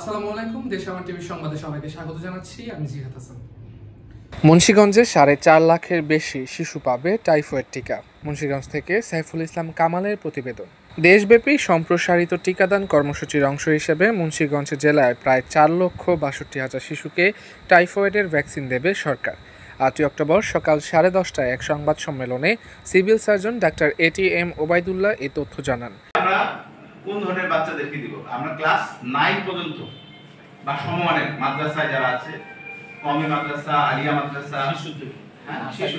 আসসালামু আলাইকুম। দেশ আমার টিভি সংবাদে সবাইকে স্বাগত জানাচ্ছি। আমি জিহাদ হাসান। মুন্সিগঞ্জে 4.5 লাখের বেশি শিশু পাবে টাইফয়েড টিকা। মুন্সিগঞ্জ থেকে সাইফুল ইসলাম কামালের প্রতিবেদন। দেশব্যাপী সম্প্রসারিত টিকাদান কর্মসূচির অংশ হিসেবে মুন্সিগঞ্জ জেলায় প্রায় 4,62,000 শিশুকে টাইফয়েডের ভ্যাকসিন দেবে সরকার। 8 অক্টোবর সকাল 10:30টায় এক সংবাদ সম্মেলনে civil surgeon doctor ATM Obaidullah এই তথ্য জানান। আমরা কোন ধরনের বাচ্চাদেরকে দিব? আমরা ক্লাস 9 পর্যন্ত বা সমমানের মাদ্রাসায় যারা আছে, কমি মাদ্রাসা, আলিয়া মাদ্রাসা, শিশু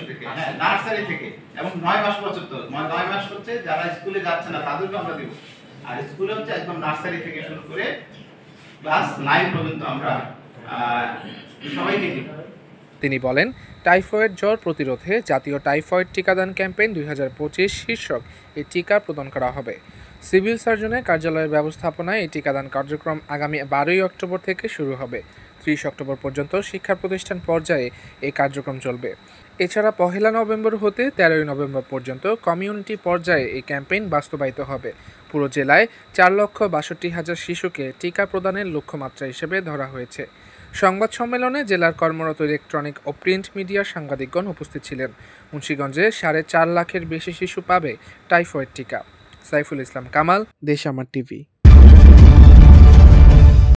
থেকে, নার্সারি থেকে এবং 9 মাস পর্যন্ত, 9 মাস হচ্ছে যারা স্কুলে যাচ্ছে না তাদেরকে আমরা দিব। আর স্কুলে হচ্ছে একদম নার্সারি থেকে শুরু করে ক্লাস 9 পর্যন্ত আমরা সবাইকে দিব। তিনি বলেন, টাইফয়েড জ্বর প্রতিরোধে জাতীয় টাইফয়েড টিকাদান ক্যাম্পেইন 2025 শীর্ষক এই টিকা প্রদান করা হবে। সিভিল সার্জনের কার্যালয়ের ব্যবস্থাপনায় এই টিকাদান কার্যক্রম আগামী 12 অক্টোবর থেকে শুরু হবে। 30 অক্টোবর পর্যন্ত শিক্ষা প্রতিষ্ঠান পর্যায়ে এই কার্যক্রম চলবে। এছাড়া 1 নভেম্বর হতে 13 নভেম্বর পর্যন্ত কমিউনিটি পর্যায়ে এই ক্যাম্পেইন বাস্তবায়িত হবে। পুরো জেলায় 4,62,000 শিশুকে টিকা প্রদানের লক্ষ্যমাত্রা হিসেবে ধরা হয়েছে। সংবাদ সম্মেলনে জেলার কর্মরত ইলেকট্রনিক ও প্রিন্ট মিডিয়ার সাংবাদিকগণ উপস্থিত ছিলেন। মুন্সিগঞ্জে 4.5 লাখের বেশি শিশু পাবে টাইফয়েড টিকা। সাইফুল ইসলাম কামাল, দেশ আমার টিভি।